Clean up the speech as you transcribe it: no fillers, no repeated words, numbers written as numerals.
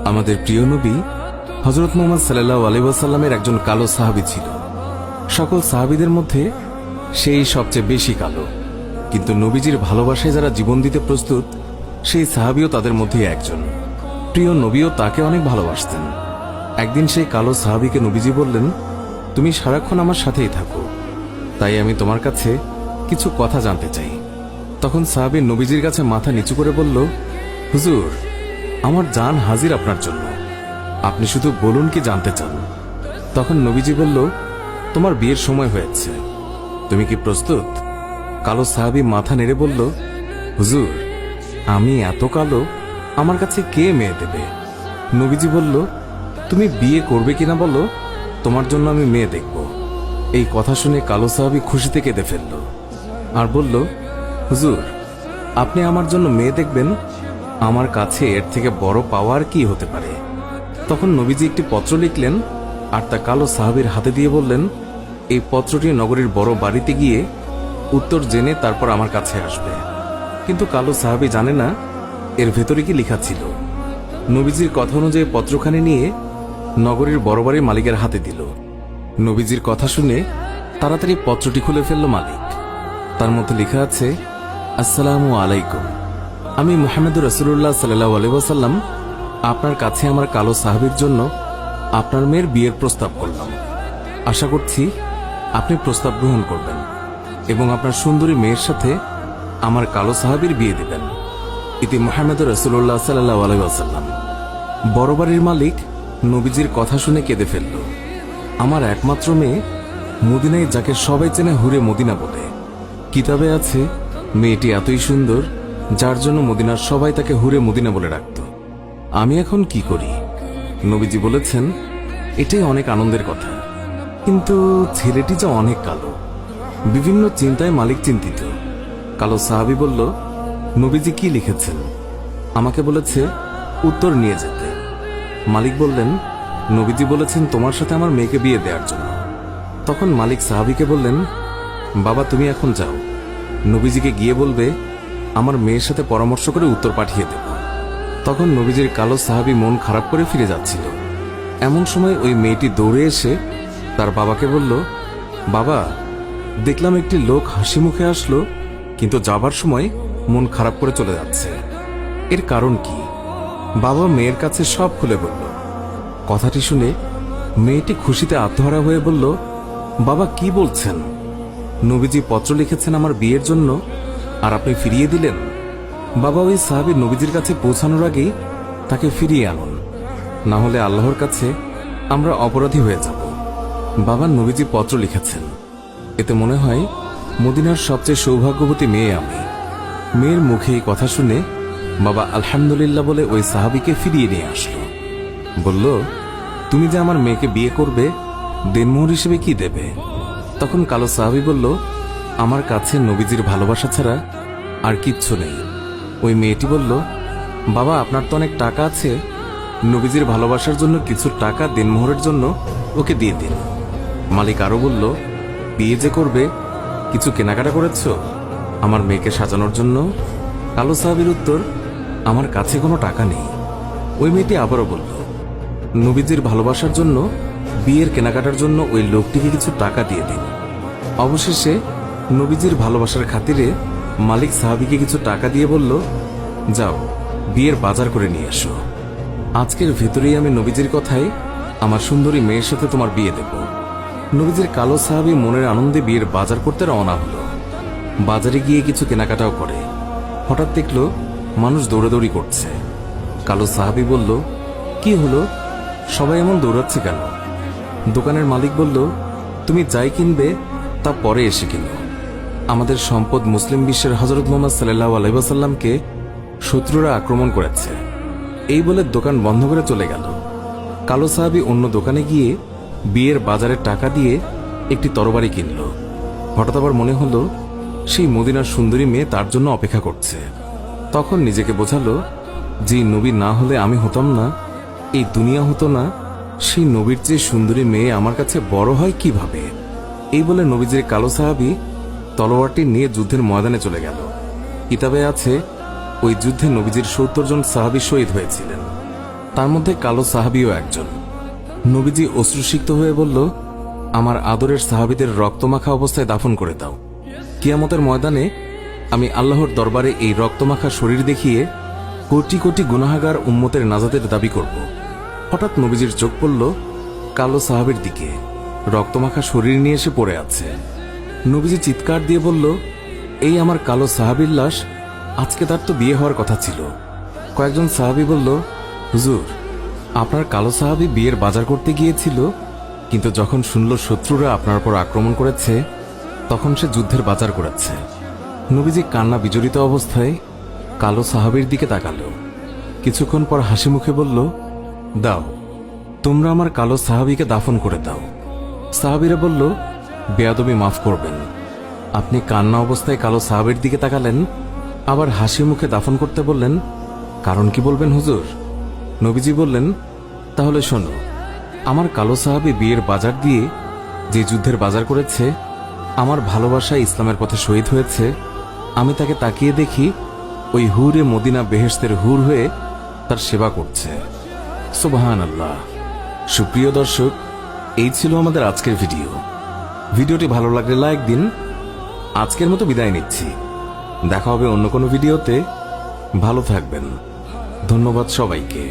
আমাদের প্রিয় নবী হযরত মুহাম্মদ সাল্লাল্লাহু আলাইহি ওয়াসাল্লামের একজন কালো সাহাবী ছিল। সকল সাহাবীদের মধ্যে সেই সবচেয়ে বেশি কালো, কিন্তু নবীজির ভালোবাসায় যারা জীবন দিতে প্রস্তুত সেই সাহাবীও তাদের মধ্যে একজন। প্রিয় নবীও তাকে অনেক ভালোবাসতেন। একদিন সেই কালো সাহাবীকে নবীজি বললেন, তুমি সারাক্ষণ আমার সাথেই থাকো, তাই আমি তোমার কাছে কিছু কথা জানতে চাই। তখন সাহাবী নবীজির কাছে মাথা নিচু করে বলল, হুজুর, আমার জান হাজির আপনার জন্য, আপনি শুধু বলুন কি জানতে চান। তখন নবীজি বলল, তোমার বিয়ের সময় হয়েছে, তুমি কি প্রস্তুত? কালো সাহাবী মাথা নেড়ে বলল, হুজুর, আমি এত কালো, আমার কাছে কে মেয়ে দেবে? নবীজি বলল, তুমি বিয়ে করবে কিনা বলো, তোমার জন্য আমি মেয়ে দেখব। এই কথা শুনে কালো সাহাবী খুশিতে কেঁদে ফেলল আর বলল, হুজুর, আপনি আমার জন্য মেয়ে দেখবেন, আমার কাছে এর থেকে বড় পাওয়ার কি হতে পারে? তখন নবীজি একটি পত্র লিখলেন আর তা কালো সাহাবীর হাতে দিয়ে বললেন, এই পত্রটি নগরীর বড় বাড়িতে গিয়ে উত্তর জেনে তারপর আমার কাছে আসবে। কিন্তু কালো সাহাবী জানে না এর ভেতরে কি লেখা ছিল। নবীজির কথা অনুযায়ী পত্রখানি নিয়ে নগরীর বড় বাড়ির মালিকের হাতে দিল। নবীজির কথা শুনে তাড়াতাড়ি পত্রটি খুলে ফেলল মালিক। তার মধ্যে লেখা আছে, আসসালামু আলাইকুম, আমি মুহাম্মদুর রাসূলুল্লাহ সাল্লাল্লাহু আলাইহি ওয়াসাল্লাম আপনার কাছে আমার কালো সাহাবীর জন্য আপনার মেয়ের বিয়ের প্রস্তাব করলাম। আশা করছি আপনি প্রস্তাব গ্রহণ করবেন এবং আপনার সুন্দরী মেয়ের সাথে আমার কালো সাহাবীর বিয়ে দিবেন। ইতি মুহাম্মদুর রাসূলুল্লাহ সাল্লাল্লাহু আলাইহি ওয়াসাল্লাম। বড় বাড়ির মালিক নবীজির কথা শুনে কেঁদে ফেলল। আমার একমাত্র মেয়ে, মদিনায় যাকে সবাই চেনে হুরে মদিনা বলে। কিতাবে আছে মেয়েটি এতই সুন্দর যার জন্য মদিনার সবাই তাকে হুরে মদিনা বলে ডাকত। আমি এখন কি করি? নবীজি বলেছেন, এটাই অনেক আনন্দের কথা, কিন্তু ছেলেটি যে অনেক কালো। বিভিন্ন চিন্তায় মালিক চিন্তিত। কালো সাহাবী বলল, নবীজি কি লিখেছেন? আমাকে বলেছে উত্তর নিয়ে যেতে। মালিক বললেন, নবীজি বলেছেন তোমার সাথে আমার মেয়েকে বিয়ে দেওয়ার জন্য। তখন মালিক সাহাবীকে বললেন, বাবা, তুমি এখন যাও, নবীজিকে গিয়ে বলবে আমার মেয়ের সাথে পরামর্শ করে উত্তর পাঠিয়ে দেব। তখন নবীজির কালো সাহাবী মন খারাপ করে ফিরে যাচ্ছিল। এমন সময় ওই মেয়েটি দৌড়ে এসে তার বাবাকে বলল, বাবা, দেখলাম একটি লোক হাসি মুখে আসলো, কিন্তু যাবার সময় মন খারাপ করে চলে যাচ্ছে, এর কারণ কি? বাবা মেয়ের কাছে সব খুলে বলল। কথাটি শুনে মেয়েটি খুশিতে আত্মহারা হয়ে বলল, বাবা, কি বলছেন? নবীজি পত্র লিখেছেন আমার বিয়ের জন্য, আর আপনি ফিরিয়ে দিলেন? বাবা, ওই সাহাবী নবীজির কাছে পৌঁছানোর আগেই তাকে ফিরিয়ে আনুন, না হলে আল্লাহর কাছে আমরা অপরাধী হয়ে যাব। বাবা, নবীজি পত্র লিখেছেন, এতে মনে হয় মদিনার সবচেয়ে সৌভাগ্যবতী মেয়ে আমি। মেয়ের মুখে এই কথা শুনে বাবা আলহামদুলিল্লাহ বলে ওই সাহাবীকে ফিরিয়ে নিয়ে আসলো। বলল, তুমি যে আমার মেয়েকে বিয়ে করবে, দেনমোহর হিসেবে কি দেবে? তখন কালো সাহাবী বলল, আমার কাছে নবীজির ভালোবাসা ছাড়া আর কিচ্ছু নেই। ওই মেয়েটি বলল, বাবা, আপনার তো অনেক টাকা আছে, নবীজির ভালোবাসার জন্য কিছু টাকা দেনমোহরের জন্য ওকে দিয়ে দিন। মালিক আরো বলল, বিয়ে যে করবে, কিছু কেনাকাটা করেছ আমার মেয়েকে সাজানোর জন্য? কালো সাহাবীর উত্তর, আমার কাছে কোনো টাকা নেই। ওই মেয়েটি আবারও বলল, নবীজির ভালোবাসার জন্য বিয়ের কেনাকাটার জন্য ওই লোকটিকে কিছু টাকা দিয়ে দিন। অবশেষে নবীজির ভালোবাসার খাতিরে মালিক সাহাবীকে কিছু টাকা দিয়ে বলল, যাও, বিয়ের বাজার করে নিয়ে এসো। আজকের ভেতরেই আমি নবীজির কথায় আমার সুন্দরী মেয়ের সাথে তোমার বিয়ে দেব। নবীজির কালো সাহাবী মনের আনন্দে বিয়ের বাজার করতে রওনা হলো। বাজারে গিয়ে কিছু কেনাকাটাও করে। হঠাৎ দেখল মানুষ দৌড়াদৌড়ি করছে। কালো সাহাবী বলল, কি হলো, সবাই এমন দৌড়াচ্ছে কেন? দোকানের মালিক বলল, তুমি যাই কিনবে তা পরে এসে কিনো। আমাদের সম্পদ মুসলিম বিশ্বের হযরত মুহাম্মদ সাল্লাল্লাহু আলাইহি ওয়াসাল্লামকে শত্রুরা আক্রমণ করেছে। এই বলে দোকান বন্ধ করে চলে গেল। কালো সাহাবী অন্য দোকানে গিয়ে বিয়ের বাজারের টাকা দিয়ে একটি তরবারি কিনল। হঠাৎ আবার মনে হলো সেই মদিনার সুন্দরী মেয়ে তার জন্য অপেক্ষা করছে। তখন নিজেকে বোঝালো, যে নবী না হলে আমি হতাম না, এই দুনিয়া হতো না, সেই নবীর চেয়ে সুন্দরী মেয়ে আমার কাছে বড় হয় কিভাবে? এই বলে নবীজির কালো সাহাবী তলোয়ারটি নিয়ে যুদ্ধের ময়দানে চলে গেল। কিতাবে আছে ওই যুদ্ধে নবীজির ৭০ জন সাহাবী শহীদ হয়েছিলেন। তার মধ্যে কালো সাহাবীও একজন। নবীজি অশ্রুসিক্ত হয়ে বলল, আমার আদরের সাহাবীদের রক্তমাখা অবস্থায় দাফন করে দাও। কিয়ামতের ময়দানে আমি আল্লাহর দরবারে এই রক্তমাখা শরীর দেখিয়ে কোটি কোটি গুনাহগার উম্মতের নাজাতের দাবি করব। হঠাৎ নবীজির চোখ পড়ল কালো সাহাবীর দিকে, রক্তমাখা শরীর নিয়ে এসে পড়ে আছে। নবীজি চিৎকার দিয়ে বলল, এই আমার কালো সাহাবীর লাশ, আজকে তার তো বিয়ে হওয়ার কথা ছিল। কয়েকজন সাহাবী বলল, হুজুর, আপনার কালো সাহাবী বিয়ের বাজার করতে গিয়েছিল, কিন্তু যখন শুনল শত্রুরা আপনার উপর আক্রমণ করেছে, তখন সে যুদ্ধের বাজার করেছে। নবীজি কান্না বিজড়িত অবস্থায় কালো সাহাবীর দিকে তাকালো। কিছুক্ষণ পর হাসি মুখে বলল, দাও, তোমরা আমার কালো সাহাবীকে দাফন করে দাও। সাহাবীরা বলল, বেয়াদবি মাফ করবেন, আপনি কান্না অবস্থায় কালো সাহাবীর দিকে তাকালেন, আবার হাসি মুখে দাফন করতে বললেন, কারণ কি বলবেন হুজুর? নবীজি বললেন, তাহলে শোনো, আমার কালো সাহাবী বিয়ের বাজার দিয়ে যে যুদ্ধের বাজার করেছে, আমার ভালোবাসায় ইসলামের পথে শহীদ হয়েছে, আমি তাকে তাকিয়ে দেখি ওই হুরে মদিনা বেহেশতের হুর হয়ে তার সেবা করছে। সুবহানাল্লাহ। সুপ্রিয় দর্শক, এই ছিল আমাদের আজকের ভিডিওটি ভালো লাগলে লাইক দিন। আজকের মতো বিদায় নিচ্ছি, দেখা হবে অন্য কোনো ভিডিওতে। ভালো থাকবেন। ধন্যবাদ সবাইকে।